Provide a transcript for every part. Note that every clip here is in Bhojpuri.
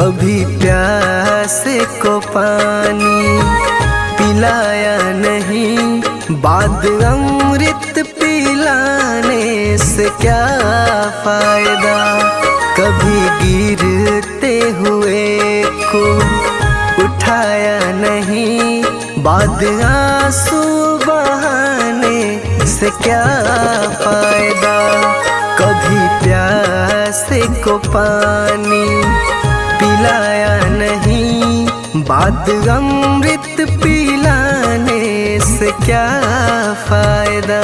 कभी प्यासे को पानी पिलाया नहीं, बाद अमृत पिलाने से क्या फायदा। कभी गिरते हुए को उठाया नहीं, बाद आंसू बहाने से क्या फायदा। कभी प्यासे को पानी पिलाया नहीं, बाद अमृत पिलाने से क्या फायदा।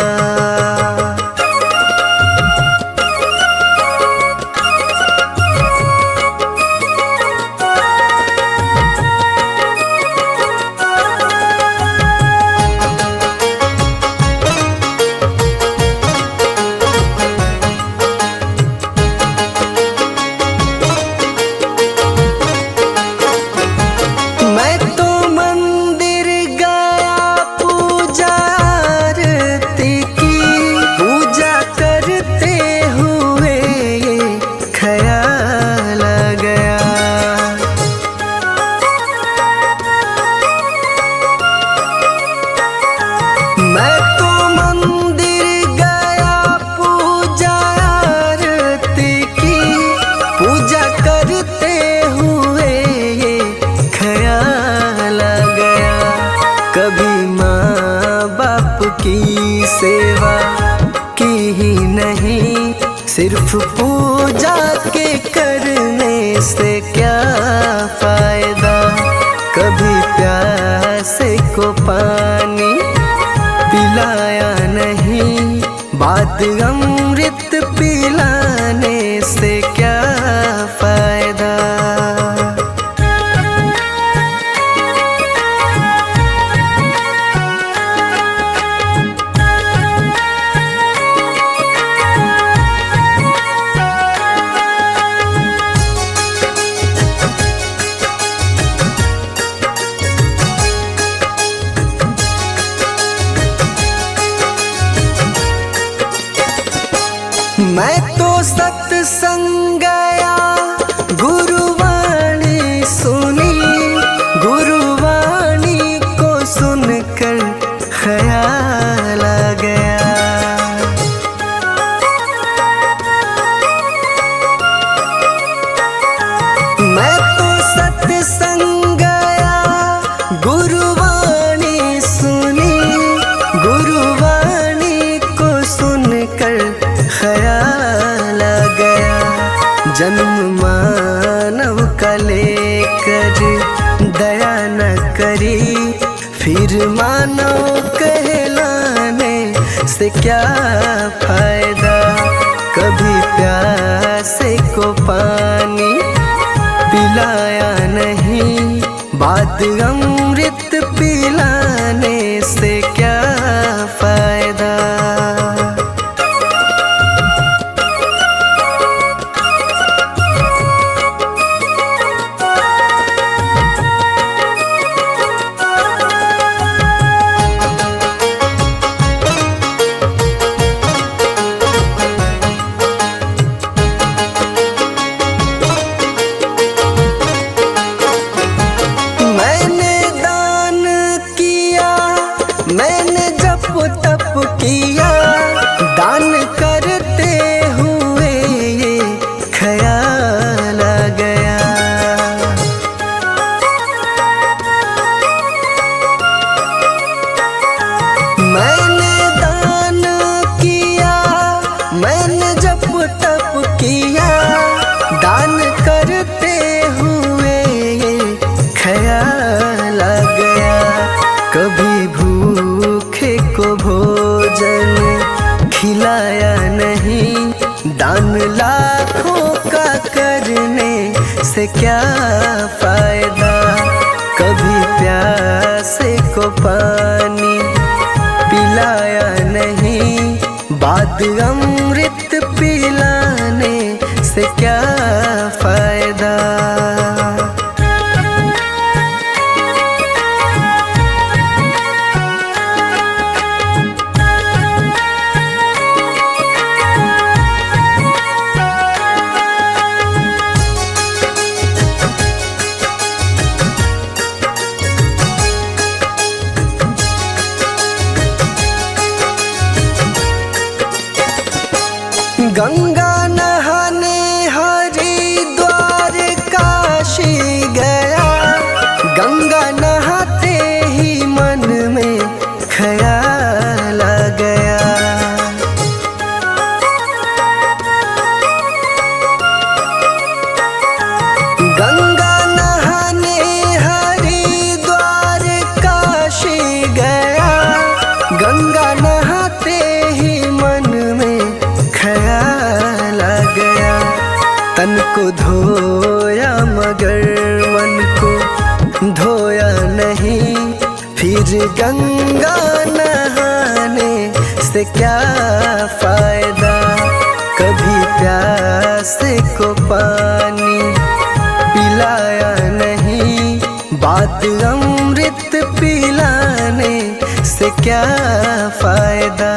कभी माँ बाप की सेवा की ही नहीं, सिर्फ पूजा के करने से क्या फायदा। कभी प्यासे को पानी पिलाया नहीं, बाद अमृत पिलाने से क्या फायदा। मैं तो सत्संग गया, गुरुवाणी सुनी, गुरुवाणी को सुनकर ख्याल आ गया। मैं तो सत्संग गया, गुरुवाणी सुनी, गुरुवाणी को सुनकर ख्याल आ गया। जन्म मानव का लेकर दया न करी, फिर मानव कहलाने से क्या फायदा। कभी प्यासे को पानी पिलाया नहीं, बाद अमृत पिलाने से क्या फायदा। मैंने जप तप किया, दान करते हुए ये ख्याल आ गया। मैंने दान किया, मैंने जप तप किया, दान करते हुए ये ख्याल आ गया। कभी भूखे को भोजन खिलाया नहीं, दान लाखों का करने से क्या फायदा। कभी प्यासे को पानी पिलाया नहीं, बाद अमृत पिलाने से क्या फायदा। गंगा नहाने हरिद्वार काशी गया, गंगा नहाते ही मन में ख्याल आ गया। गंगा नहाने हरिद्वार काशी गया, गंगा नहाते ही मन में ख्याल आ गया। तन को धोया मगर मन को धोया नहीं, फिर गंगा नहाने से क्या फायदा। कभी प्यास को पानी पिलाया नहीं, बात अमृत पिलाने से क्या फायदा।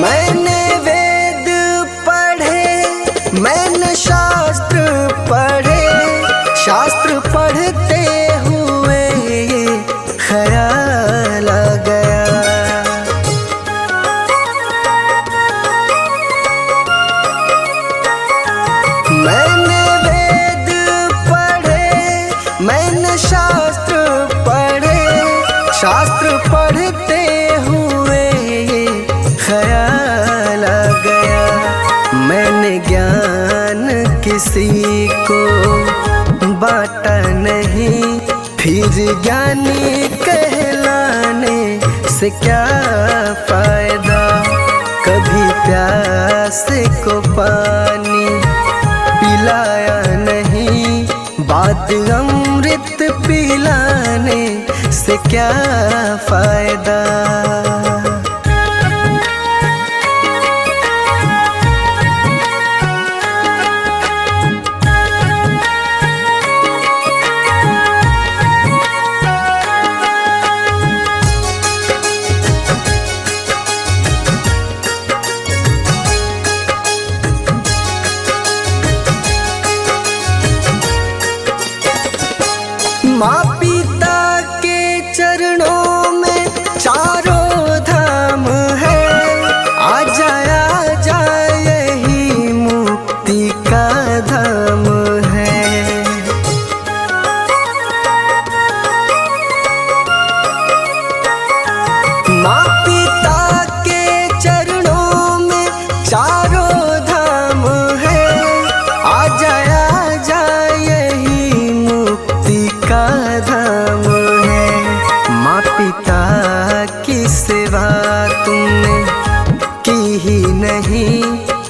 मैंने वेद पढ़े, मैंने शास्त्र पढ़े, शास्त्र पढ़ते हुए ये ख्याल आ गया। मैंने वेद पढ़े, मैंने शास्त्र पढ़े, शास्त्र पढ़ते हुए ये ख्याल आ गया। मैंने ज्ञान किसी को बांटा नहीं, फिर ज्ञानी कहलाने से क्या फायदा। कभी प्यास को पानी पिलाया नहीं, बात अमृत पिलाने से क्या फायदा। माँ पिता के चरणों में चारों धाम है, आ जा यही मुक्ति का धाम है। माँ पिता के चरणों में चारों धाम है, आ जा यही मुक्ति का धाम है। माँ पिता की सेवा तुमने की ही नहीं,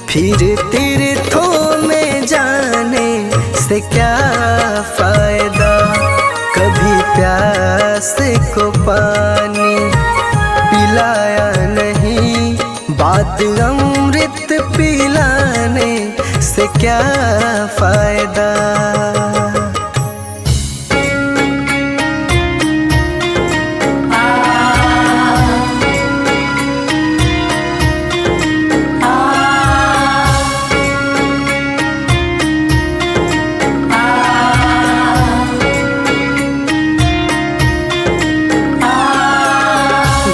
फिर तीर्थों में जाने से क्या फायदा। कभी प्यास को पानी पिलाया नहीं, बात अमृत पिलाने से क्या फायदा।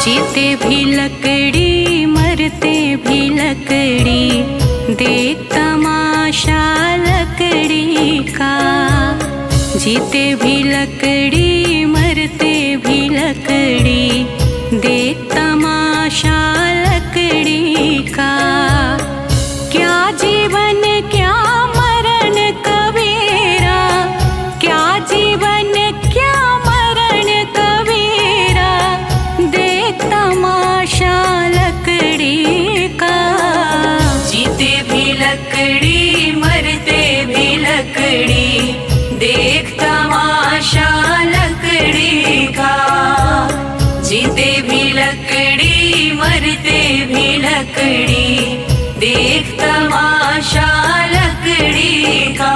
जीते भी लकड़ी मरते भी लकड़ी, देख तमाशा लकड़ी का। जीते भी लकड़ी मरते भी लकड़ी, देख तमाशा लकड़ी का। क्या जीवन क्या मरण कबीरा, क्या जीवन क्या मरण कबीरा, देख तमाशा लकड़ी का। जीते भी लकड़ी मरते भी लकड़ी, देख तमाशा लकड़ी का। जीते भी लकड़ी मरते भी लकड़ी, देख तमाशा लकड़ी का।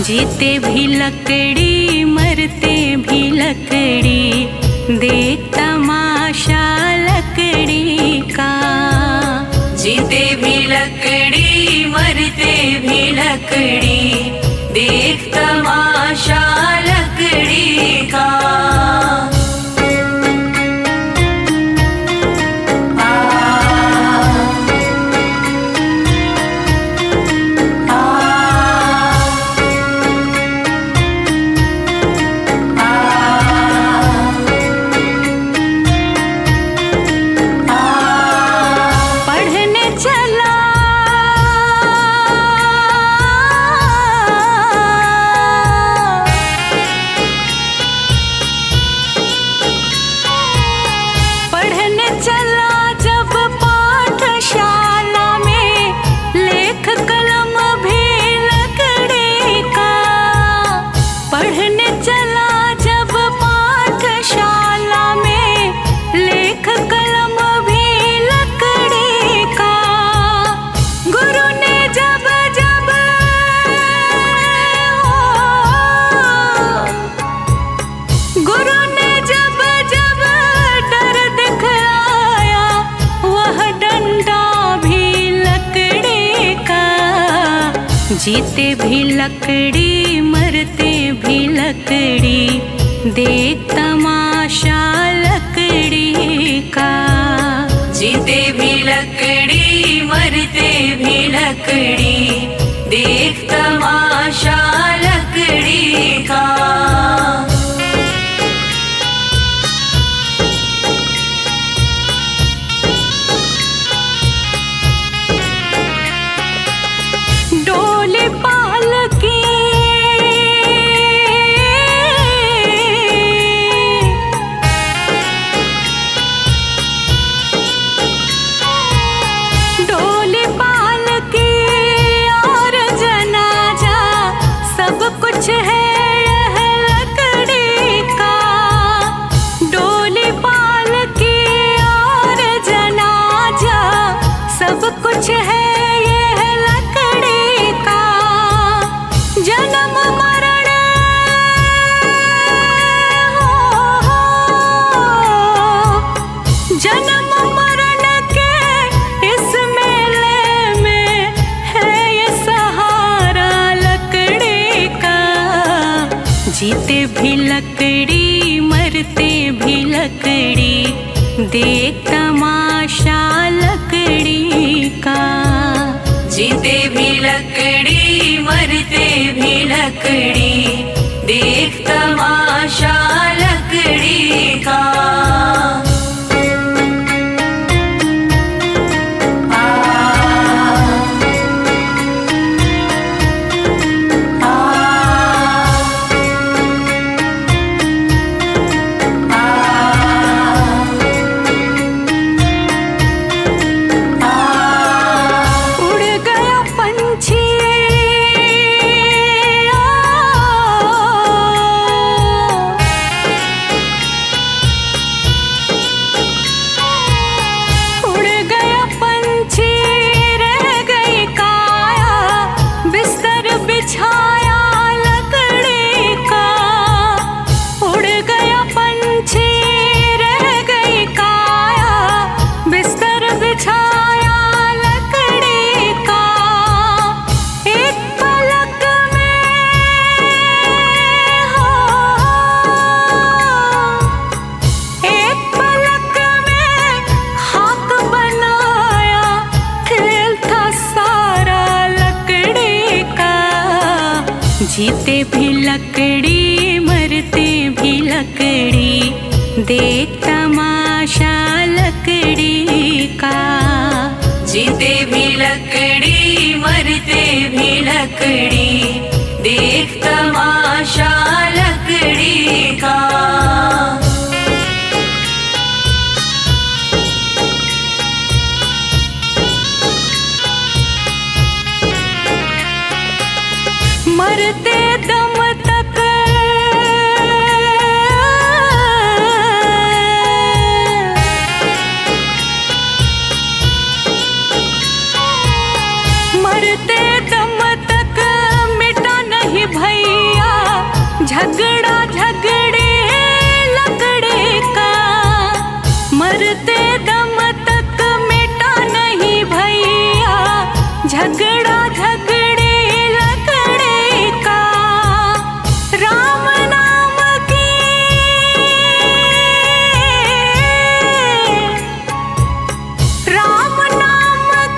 जीते भी लकड़ी मरते भी लकड़ी, देख तमाशा लकड़ी का। जीते भी लकड़ी मरते भी लकड़ी, देख तमाशा लकड़ी का। जीते भी लकड़ी मरते भी लकड़ी, देख तमाशा लकड़ी का। जीते भी लकड़ी मरते भी लकड़ी, देख तमाशा लकड़ी का। जीते भी लकड़ी मरते भी लकड़ी, देख तमाशा लकड़ी का। जीते भी लकड़ी मरते भी लकड़ी, देख तमाशा लकड़ी का। जीते भी लकड़ी मरते भी लकड़ी, देख तमाशा लकड़ी का। जीते भी लकड़ी मरते भी लकड़ी, देख तमाशा लकड़ी का। मरते दम तक मरते दम तक मिटा नहीं भई झगड़ा झगड़े लकड़े का, मरते दम तक मिटा नहीं भैया, झगड़ा झगड़े लकड़े का। राम नाम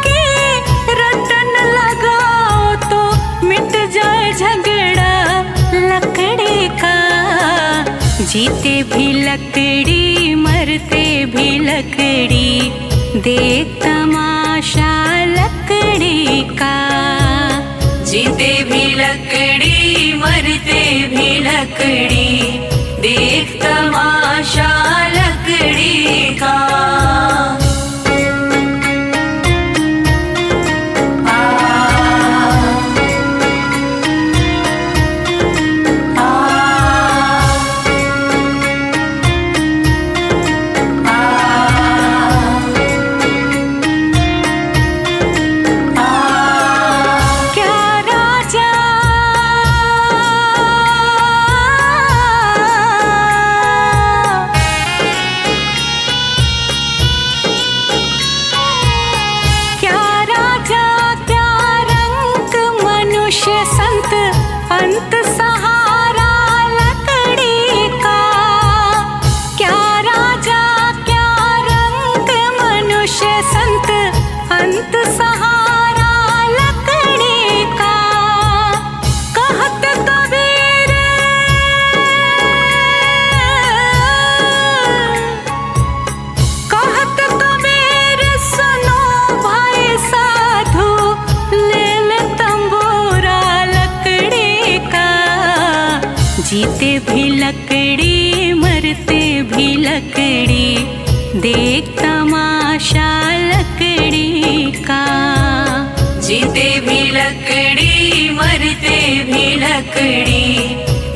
की रटन लगाओ तो मिट जाए झगड़ा लकड़ी का। जीते भी लकड़ी मरते भी लकड़ी, देख तमाशा लकड़ी का। जीते भी लकड़ी मरते भी लकड़ी, देख तमाशा लकड़ी का। अंत सहारा लकड़ी का। क्या राजा क्या रंग मनुष्य संत, अंत सहारा लकड़ी का। कहत कबीर सुनो भाई साधु, ले ले तंबूरा लकड़ी का। जीते भी लकड़ी मरते भी लकड़ी, देख तमाशा लकड़ी का। जीते भी लकड़ी मरते भी लकड़ी,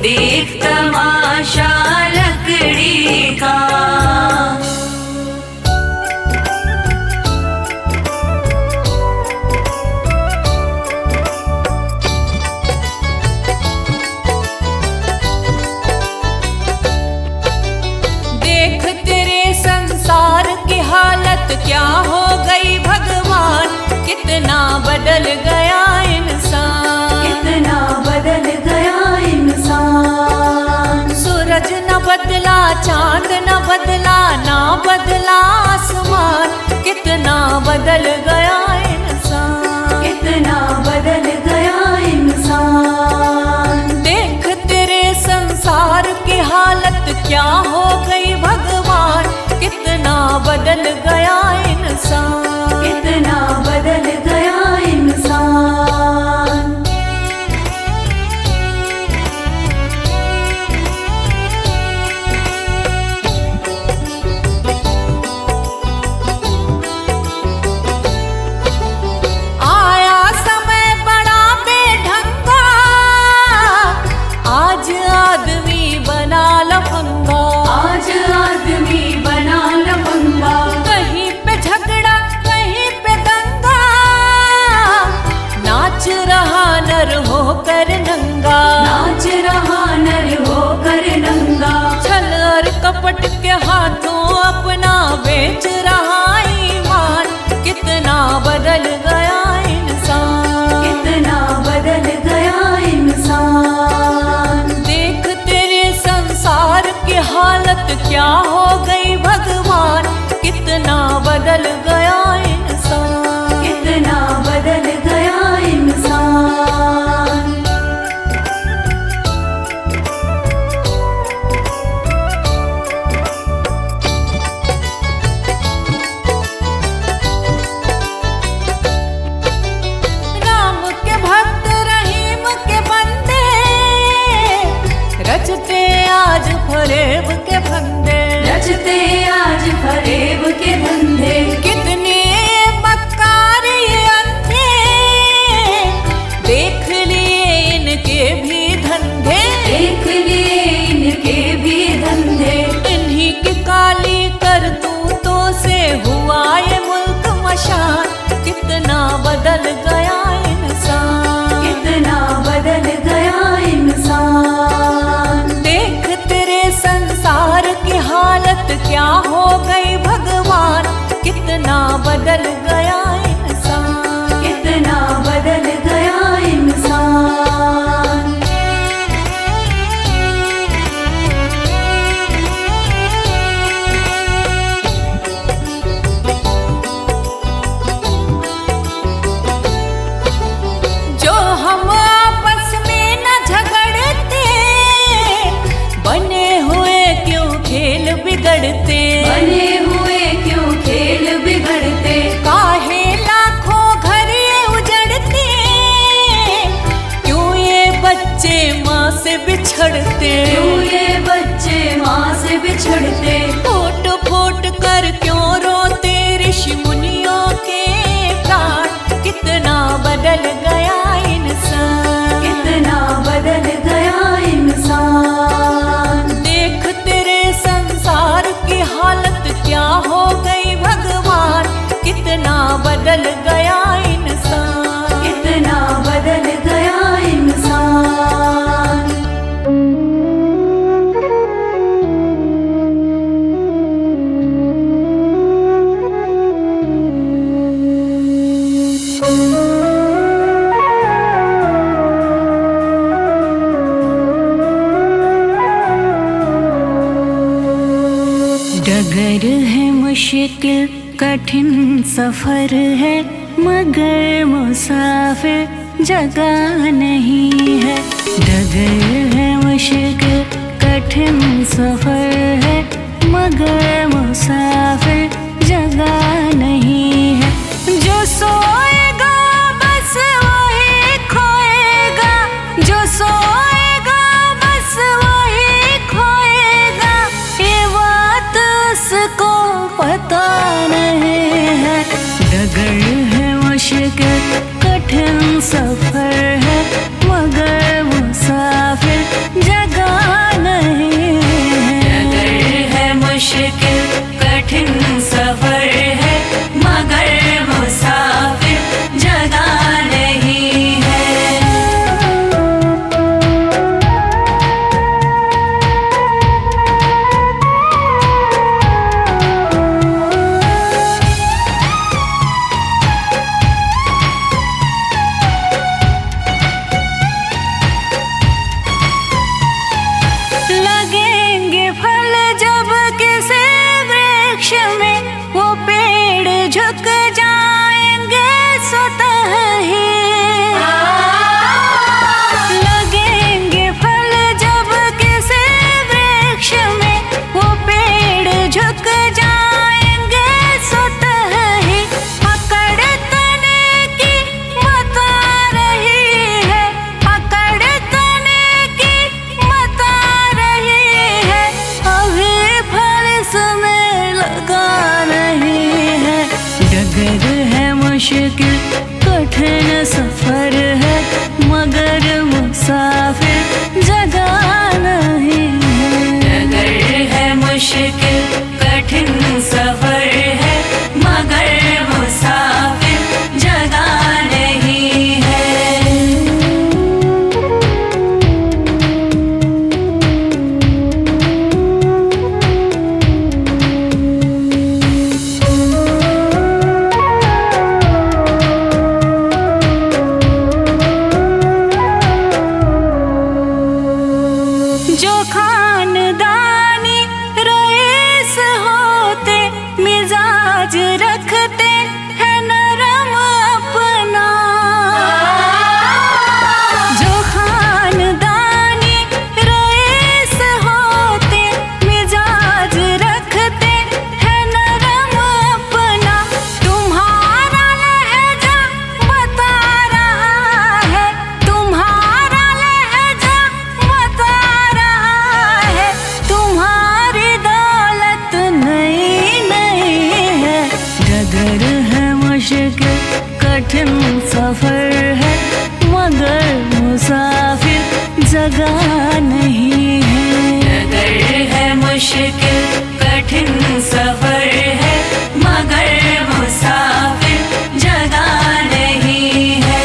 देख तमाशा लकड़ी का। क्या हो गई भगवान, कितना बदल गया इंसान, कितना बदल गया इंसान। सूरज न बदला चांद न बदला, ना बदला आसमान, कितना बदल गया इंसान, कितना बदल गया इंसान। देख तेरे संसार की हालत क्या हो गई भगवान, कितना बदल गया इंसान, कितना बदल गया इंसान। आया समय बड़ा बेढंगा, आज आदमी बना लफंगा, आज आदमी बना लफंगा। कहीं पे झगड़ा कहीं पे दंगा, नाच रहा नर होकर नंगा, नाच रहा नर होकर नंगा। छल और कपट के हाथों अपना बेच रहा ईमान, कितना बदल गया इंसान, कितना बदल गया इंसान। देख तेरे संसार की हालत क्या हो गई भगवान, कितना बदल गया इंसान, कितना बदल गया इंसान। राम के भक्त रहीम के बंदे, रचते आज फरेब के फंदे, रचते आज फरेब के धंधे। कितने मक्कार ये अंधे, देख लिए इनके भी धंधे, देख लिए इनके भी धंधे। इन्हीं की काली करतूतों से हुआ ये मुल्क मशान, कितना बदल गया इंसान, कितना बदल गया इंसान। बच्चे माँ से बिछड़ते, क्यों ये बच्चे माँ से बिछड़ते, फूट फूट कर क्यों रोते ऋषि मुनियों के प्राण। कितना बदल गया इंसान, कितना बदल गया इंसान। देख तेरे संसार की हालत क्या हो गई भगवान। कितना बदल गया इंसान, कितना बदल गया इंसान। डगर है मुश्किल कठिन सफर है, मगर मुसाफिर जगह नहीं है। डगर है मुश्किल कठिन सफर है, मगर मुसाफिर जगह नहीं है। जो सोएगा बस वही खोएगा, जो सोएगा बस वही खोएगा। ये बात उसको पता नहीं है। डगर है मुश्किल कठिन सफर है, मगर मुसाफिर जगह नहीं है। डगर है मुश्किल कठिन सफर है, मगर मुसाफिर जगह नहीं है। लगेंगे फल जब किसी वृक्ष में, वो पेड़ झुक जाएंगे स्वतः ही। लगेंगे फल जब किसी वृक्ष में, वो पेड़ झुक जाएंगे स्वतः ही। अकड़ तने की बता रही है, अकड़ तने की बता रही है। अभी फल इसमें लगा नहीं है। डगर है मुश्किल कठिन सफर है, मगर मुसाफिर जगह नहीं है। डगर है मुश्किल कठिन सफर है, मगर मुसाफिर जगह नहीं है। जो खानदानी रईस होते, मिजाज रखते हैं नरम अपना। जो खानदानी रईस होते, मिजाज रखते हैं नरम अपना। तुम्हारा लहजा बता रहा है, तुम्हारा लहजा बता रहा है। तुम्हारी दौलत नई नहीं है। डगर है मुश्किल कठिन सफर है, मगर मुसाफिर जगह नहीं है। डगर है मुश्किल कठिन सफर है, मगर मुसाफिर जगह नहीं है।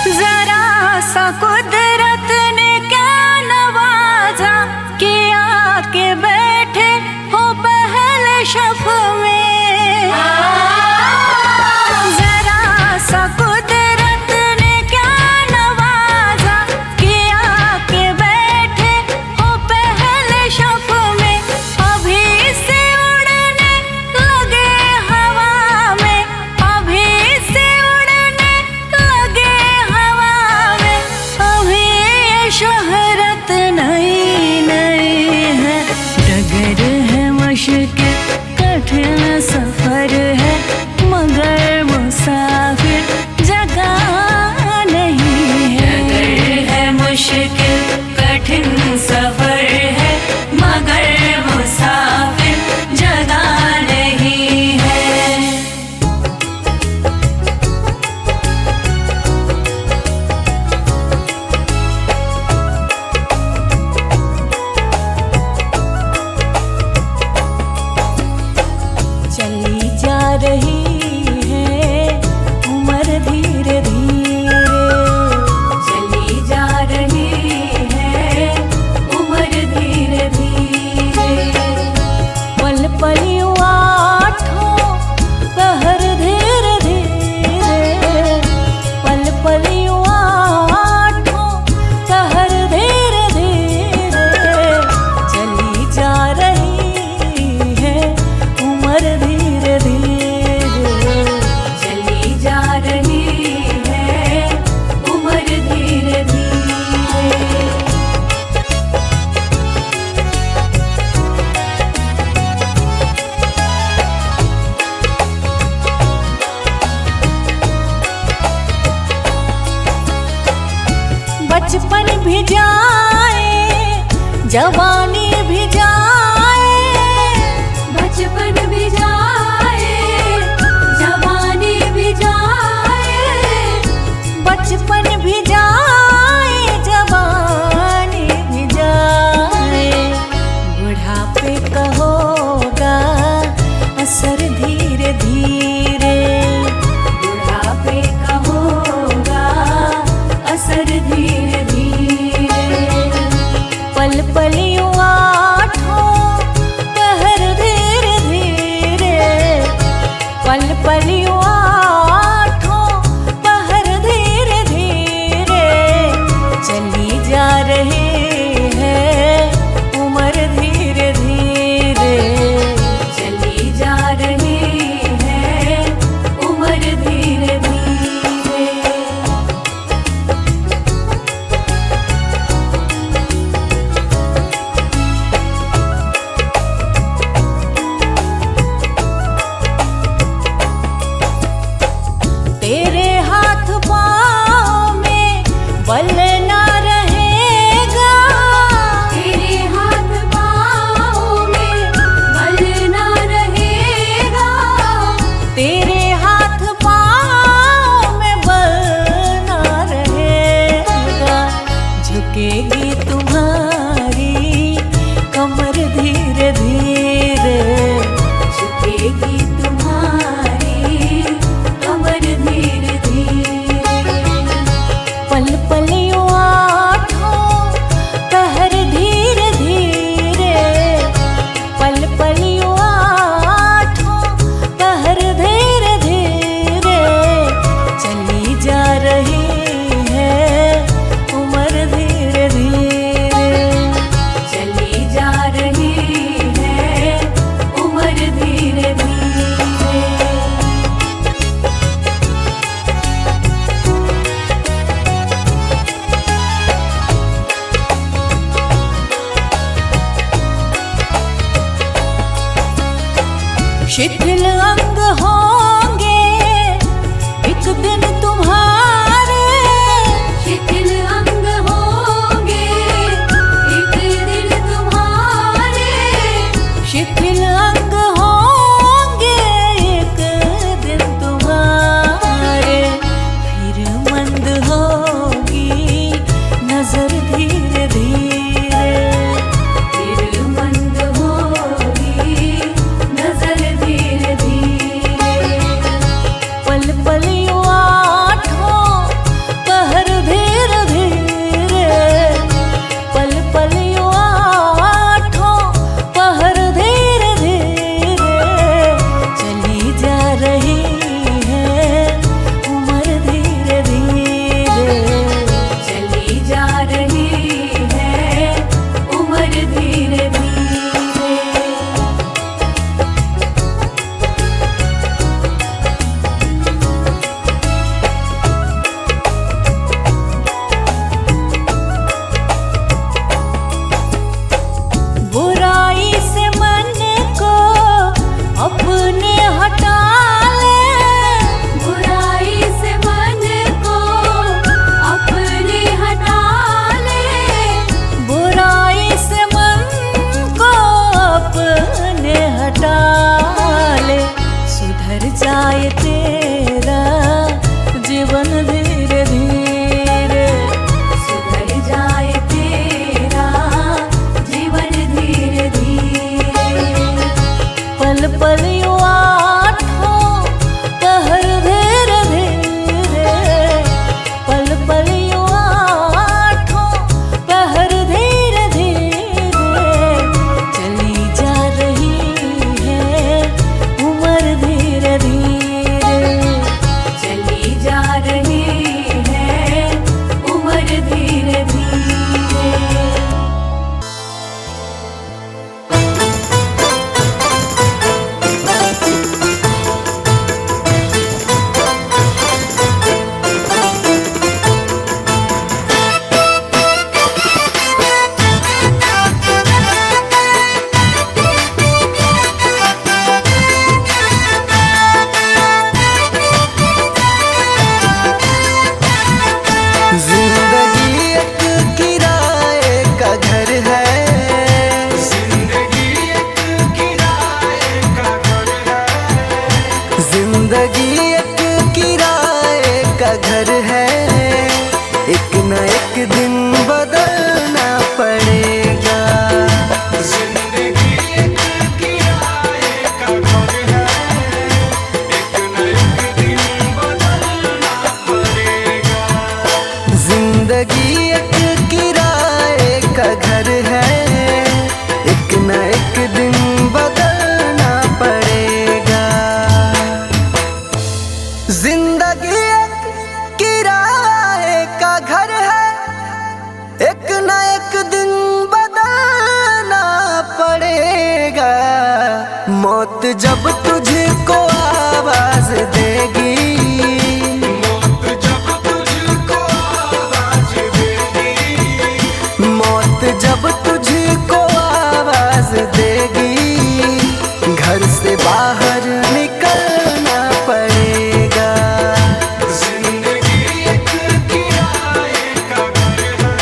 जरा सा कुदरत ने क्या नवाजा, किया के बैठे हो पहले शफ में। जरा सा कुदरत ने क्या नवाजा, किया के बैठे हो पहले शफ में। अभी से उड़ने लगे हवा में, अभी से उड़ने धीरे धीरे चली जा रही है उम्र धीरे धीरे। पल पल आठों पहर धीरे धीरे पल पल आठों पहर धीरे धीरे चली जा रही है उम्र धीरे धीरे चली जा रही है उम्र धीरे धीरे। बचपन भी जाए जवानी भी जाए बचपन भी जाए जवानी भी जाए। बचपन भी जाए जवानी भी जाए बुढ़ापे का होगा असर धीरे धीरे बुढ़ापे का होगा असर धीरे धीरे। पल पल आठों पहर धीरे धीरे पल पल आठों पहर धीरे धीरे चली जा रही है उम्र धीरे धीरे चली जा रही है उम्र धीरे धीरे। तेरे हाथ पाँव में बल ना रहेगा तेरे हाथ पाँव में बल ना रहेगा। तेरे हाथ पाँव में बल ना रहेगा झुकेगी तुम्हारी कमर धीरे धीरे झुकेगी तुम्हारी कमर धीरे धीरे। पल पल आठों पहर धीरे धीरे पल पल आठों पहर धीरे धीरे चली जा रही है उम्र धीरे धीरे चली जा रही है उम्र धीरे धीरे। शिथिल अंग होंगे एक दिन तुम्हारे शिथिल अंग होंगे एक दिन तुम्हारे। शिथिल अंग होंगे एक दिन तुम्हारे फिर मंद होगी नजर धीरे धीरे फिर मंद होगी नजर धीरे धीरे। घर है, एक न एक दिन बदलना पड़ेगा। जिंदगी एक किराए का घर है, एक न एक दिन बदलना पड़ेगा। जिंदगी एक किराए का घर है, एक न एक दिन बदलना पड़ेगा। जिंदगी एक किराए का घर है, एक न एक दिन बदलना पड़ेगा। मौत जब तुझको आवाज देगी, मौत जब तुझको आवाज देगी, मौत जब तुझको आवाज देगी, घर से बाहर निकलना पड़ेगा। जिंदगी एक किराए का घर है,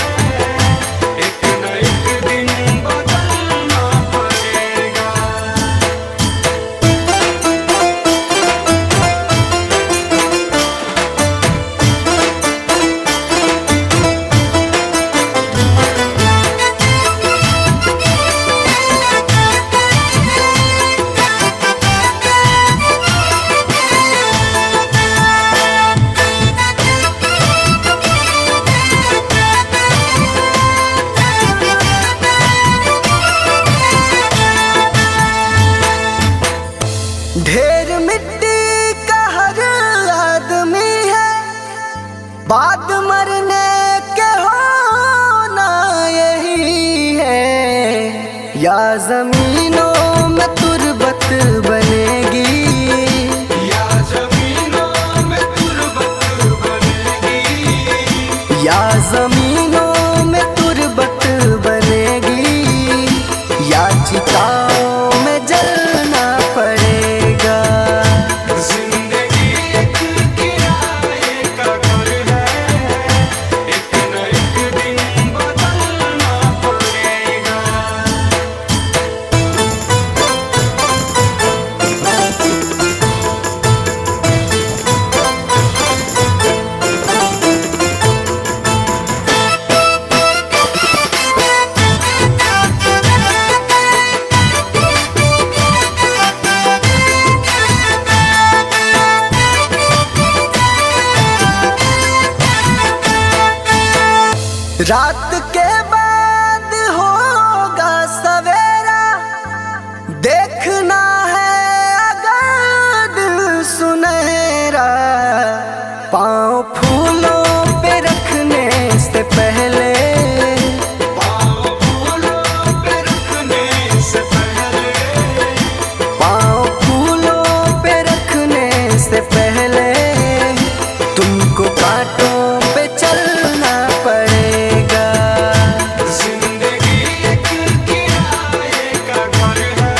एक न एक दिन बदलना पड़ेगा। ढेर मिट्टी का हर आदमी है, बाद मरने के होना यही है। या जमीनों में तुरबत बनेगी, या जमीनों में तुरबत बनेगी, या जमीनों में तुरबत बनेगी, या चिताओं में जलना पड़ेगा। जिंदगी एक किराए का घर है, एक न एक दिन बदलना पड़ेगा। रात के बाद होगा सवेरा, देखना है अगर दिल सुनहरा। पाँव फूलों पे रखने से पहले, पाँव फूलों पे रखने से पहले, पाँव फूलों पे रखने से पहले, तुमको कांटों पे चलना पड़ेगा। जिंदगी एक किराए का घर है,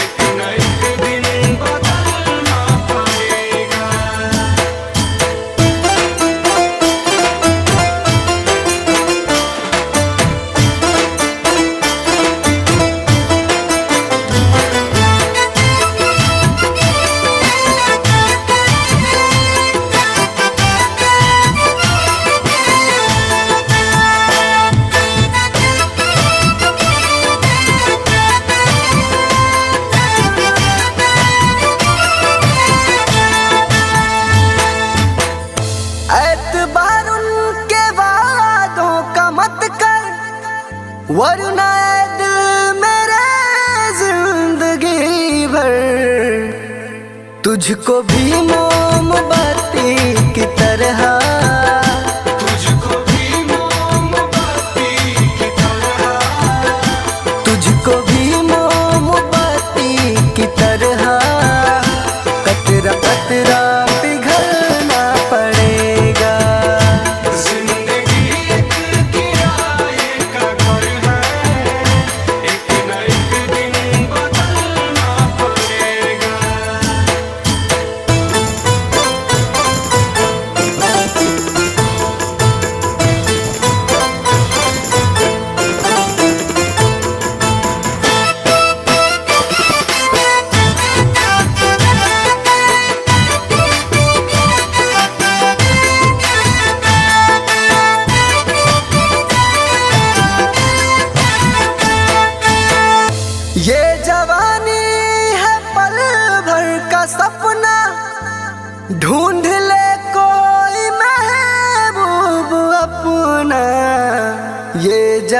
एक न एक दिन बदलना पड़ेगा। एतबार उनके वादों का मत कर, वरना ऐ दिल मेरे जिंदगी भर तुझको भी मोमबत्ती की तरह, तुझको भी मोमबत्ती की तरह, तुझको भी मोमबत्ती की तरह, कतरा कतरा पिघलना पड़ेगा। जिंदगी एक किराए का घर है, एक न एक दिन बदलना पड़ेगा।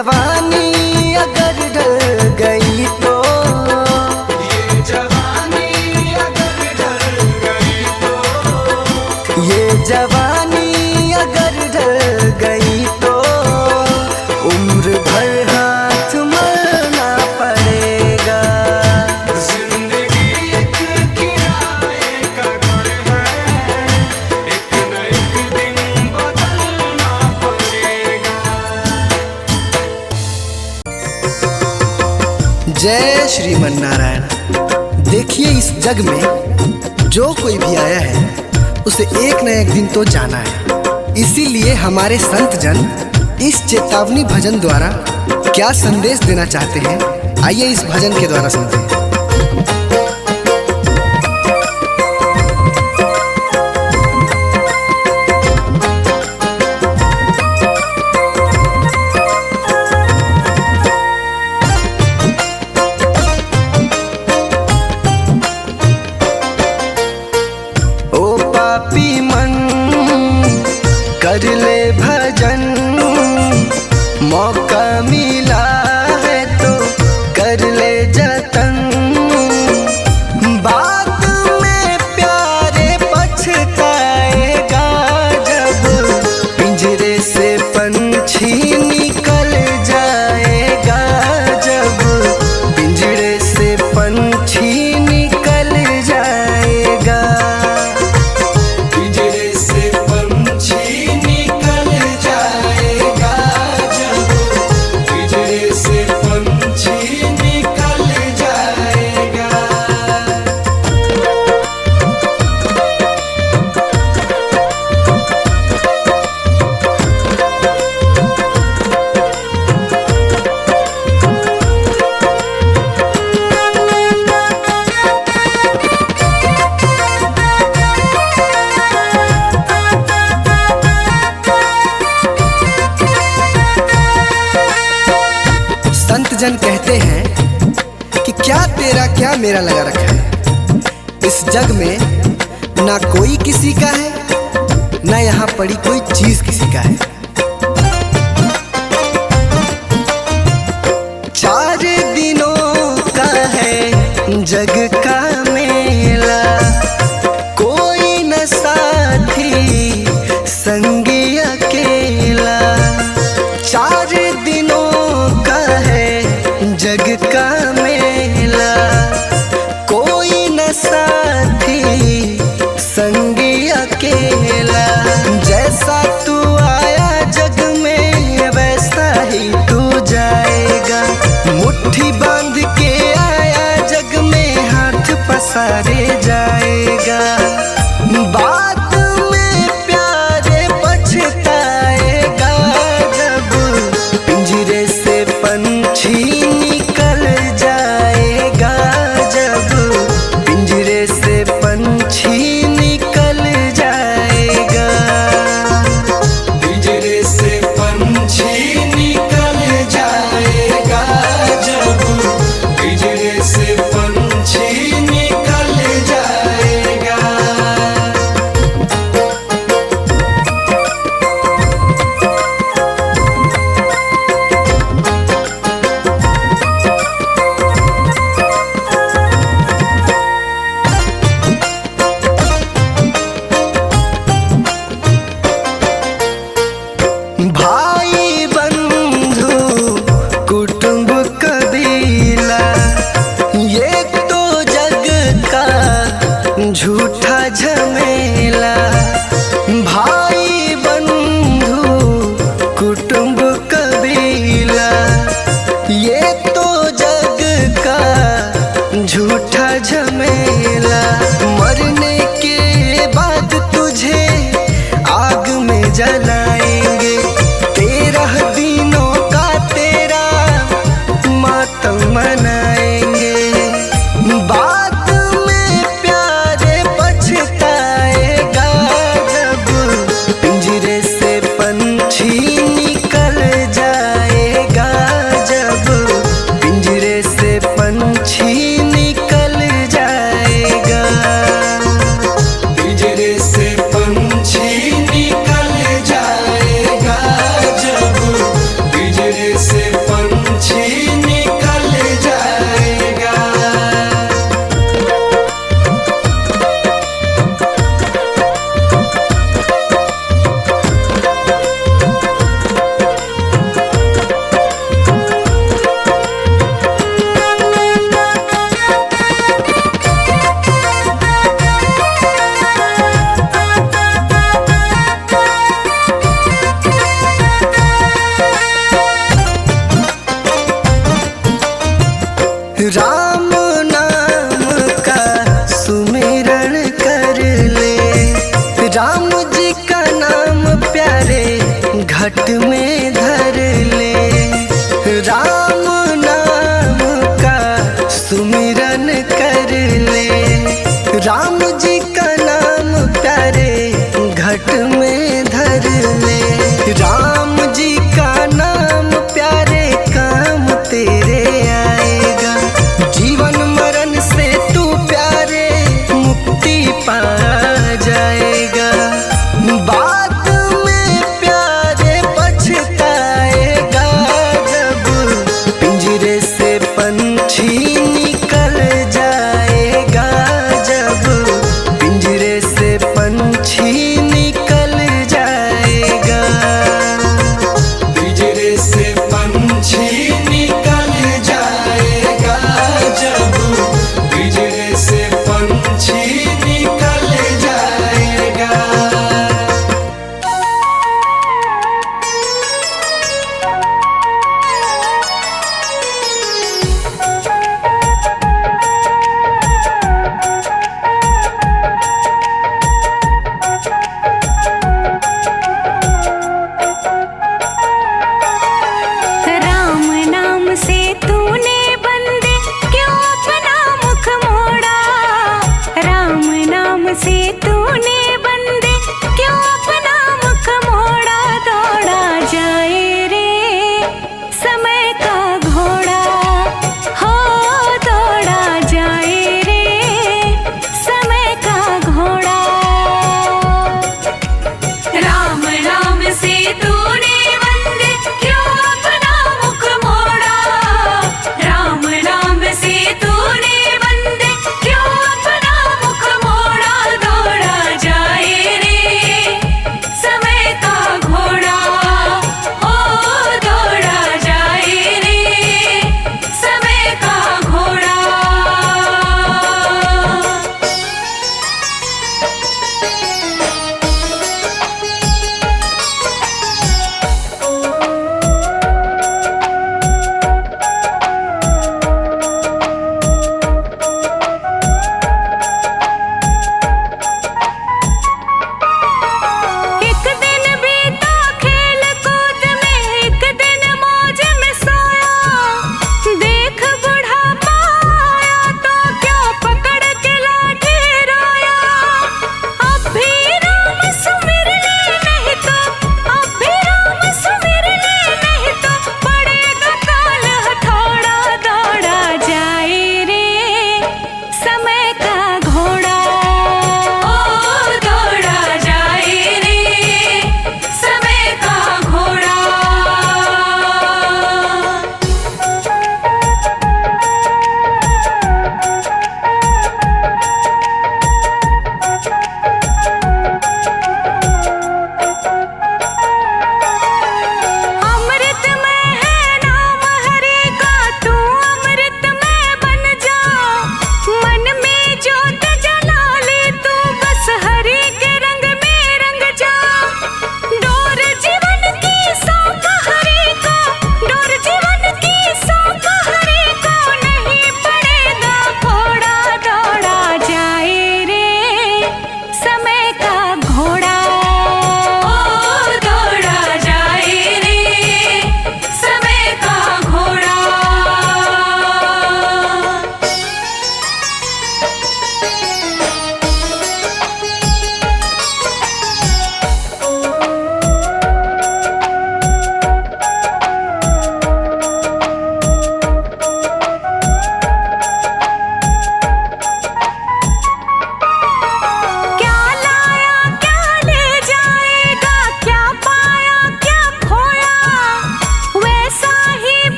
जवानी अगर ढल गई तो, ये जवानी अगर ढल गई तो, ये जवानी अगर ढल गई तो उम्र भर हाथ मलना पड़ेगा। जिंदगी एक किराए का घर है, एक न एक दिन बदलना पड़ेगा। जय श्रीमन नारायण। देखिए इस जग में जो कोई भी आया है उसे एक न एक दिन तो जाना है। इसीलिए हमारे संत जन इस चेतावनी भजन द्वारा क्या संदेश देना चाहते हैं, आइए इस भजन के द्वारा सुनते हैं। ओ पापी मन कर ले भजन, मौका मिला है तो कर ले जतन। बाद में प्यारे पछताएगा जब पिंजरे से पंछी निकल जाएगा, जब पिंजरे से पंछी निकल जाएगा। पिंजरे से पंछी निकल जाएगा, जब पिंजरे से पंछी निकल जाएगा। संत जन कहते हैं कि क्या तेरा क्या मेरा लगा रखा है। इस जग में ना कोई किसी का है, ना यहाँ पड़ी कोई चीज किसी का है। चार दिनों का है जग का मेला, कोई न साथी संगी अकेला। चार दिनों का है जग का मेला, कोई न साथी संगी अकेला। जैसा तू आया जग में वैसा ही तू जाएगा। मुट्ठी बांध के आया जग में हाथ पसारे जाएगा। बाद में प्यारे पछताएगा जब पिंजरे से पंछी निकल जाएगा, जब पिंजरे से पंछी निकल जाएगा। पिंजरे से पंछी निकल जाएगा, जब पिंजरे से पंछी निकल जाएगा। भाई बंधु कुटुंब कबीला, ये तो जग का झूठा झमेला। भाई बंधु कुटुंब कबीला, ये तो जग का झूठा झमेला। मरने के बाद तुझे आग में जलाएंगे, 13 दिनों का तेरा मातम मनाएंगे। बाद में प्यारे पछताएगा जब पिंजरे से पंछी निकल जाएगा, जब पिंजरे से पंछी निकल जाएगा। पिंजरे से पंछी निकल जाएगा, का नाम प्यारे घट में धर ले, राम नाम का सुमिरन कर ले। राम जी का नाम प्यारे घट में धर ले, राम जी का नाम प्यारे काम तेरे आएगा। जीवन मरण से तू प्यारे मुक्ति पा जाएगा। बाद में प्यारे पछताएगा,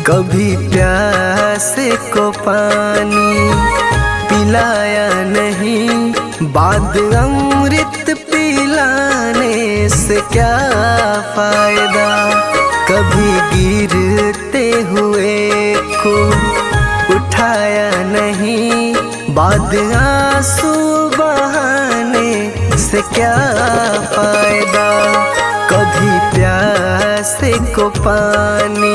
कभी प्यासे को पानी पिलाया नहीं, बाद अमृत पिलाने से क्या फायदा। कभी गिरते हुए को उठाया नहीं, बाद आंसू बहाने से क्या फायदा। कभी प्यासे को पानी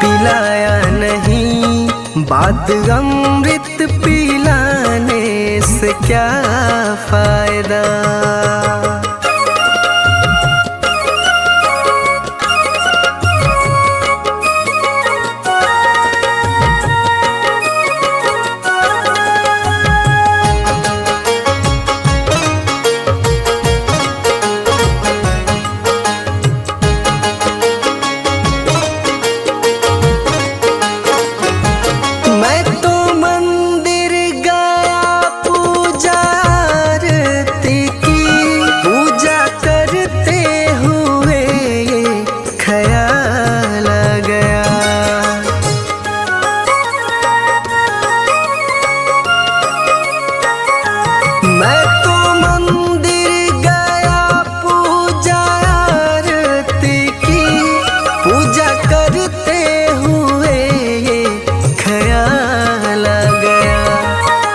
पिलाया नहीं, बाद अमृत पिलाने से क्या फायदा।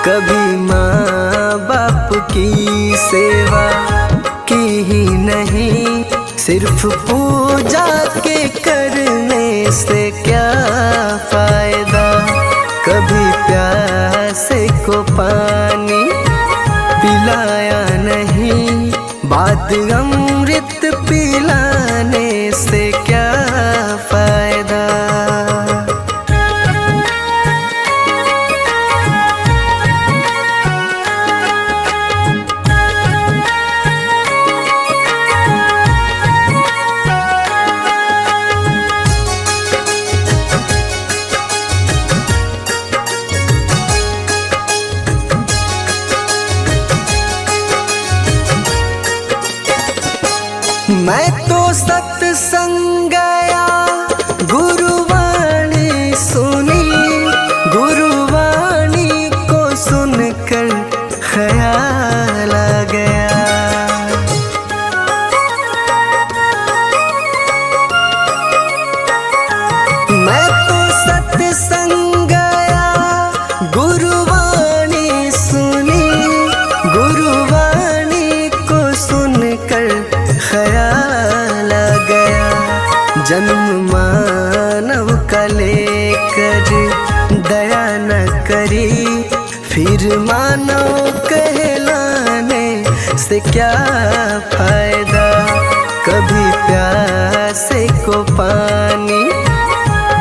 कभी माँ बाप की सेवा की ही नहीं, सिर्फ पूजा के करने से क्या फायदा। कभी प्यासे को पानी पिलाया नहीं, बाद अमृत पिलाने से क्या फायदा। मैं तो सत्संग गया, गुरुवाणी सुनी, गुरुवाणी को सुनकर ख्याल आ गया। मैं तो सत्संग गया, गुरुवाणी सुनी, गुरुवाणी को सुनकर ख्याल आ गया। जन्म मानव का लेकर दया न करी, फिर मानव कहलाने से क्या फायदा। कभी प्यासे को पानी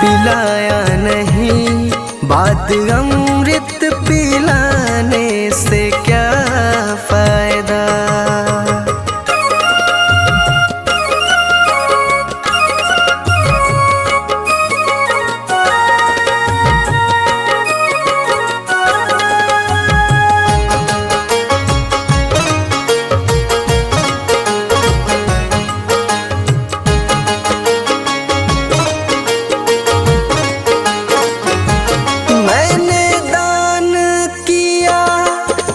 पिलाया नहीं, बाद अमृत पिलाने से क्या फायदा।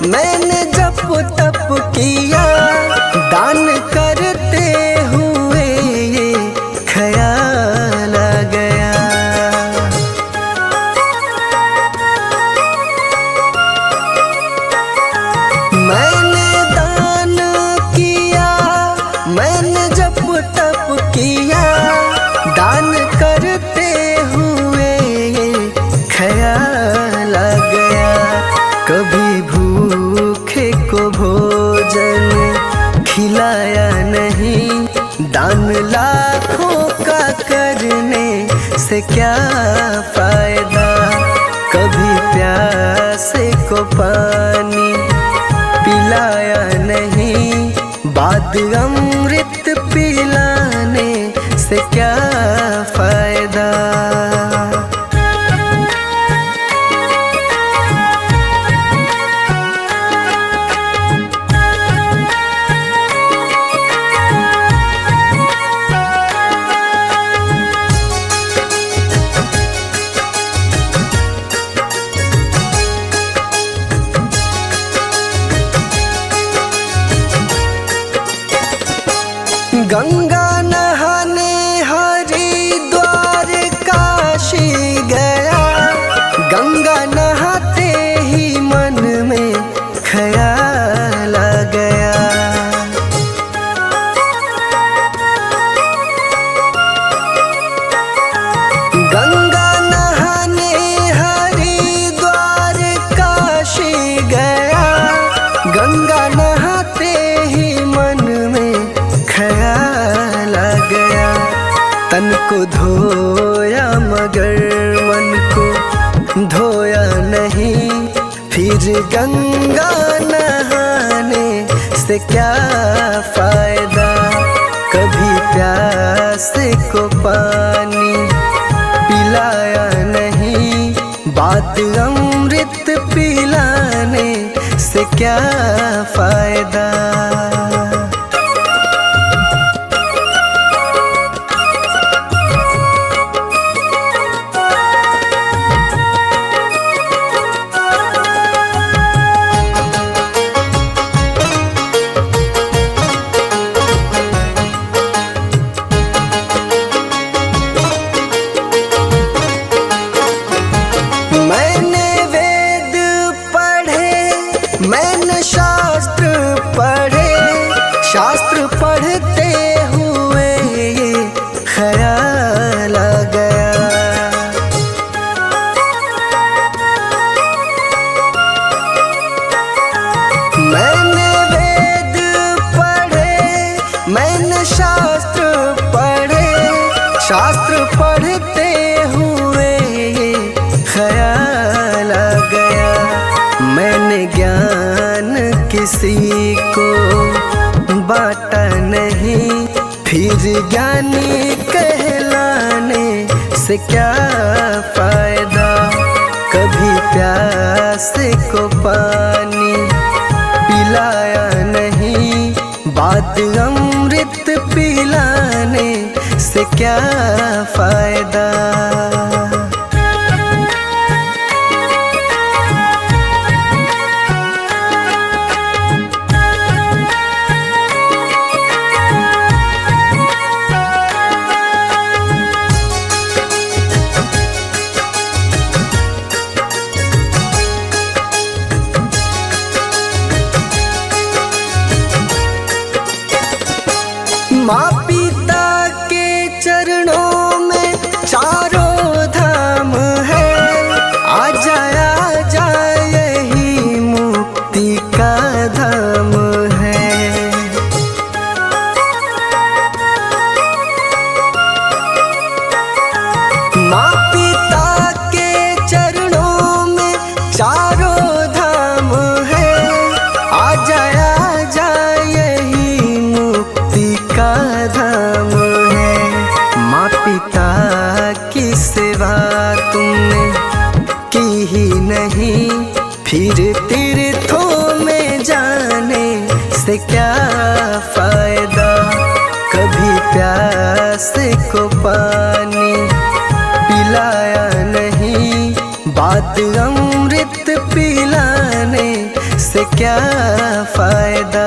मैंने जप तप किया, दान करते हुए ये ख्याल आ गया। मैंने दान किया, मैंने जप तप किया, दान करते हुए ये ख्याल आ गया। कभी भूखे को भोजन खिलाया नहीं, दान लाखों का करने से क्या फायदा। कभी प्यासे को पानी पिलाया नहीं, बाद अमृत पिलाने से क्या फायदा। गंगा नहाने हरिद्वार काशी गया, गंगा नहाते ही मन में ख्याल आ गया। गंगा नहाने हरिद्वार काशी गया, गंगा नहाते ही मन में ख्याल आ गया। तन को धोया मगर मन को धोया नहीं, फिर गंगा नहाने से क्या फायदा। कभी प्यास को पानी पिलाया नहीं, बात अमृत पिलाने से क्या फायदा। मैंने वेद पढ़े, मैंने शास्त्र पढ़े, शास्त्र पढ़ते हुए ये ख्याल आ गया। मैंने वेद पढ़े, मैंने शास्त्र पढ़े, शास्त्र पढ़ते हुए ये ख्याल आ गया। मैंने ज्ञान किसी को बांटा नहीं, फिर ज्ञानी कहलाने से क्या फायदा। कभी प्यास को पानी पिलाया नहीं, बात अमृत पिलाने से क्या फायदा। माँ पिता के चरणों में चारों धाम है, आ जा यही मुक्ति का धाम है। माँ पिता के चरणों में चारों धाम है, आ जा यही मुक्ति का धाम है। माँ पिता की सेवा तुमने की ही नहीं, फिर तीर्थों में जाने से क्या फायदा। कभी प्यास को पानी पिलाया नहीं, बात अमृत पिलाने से क्या फायदा।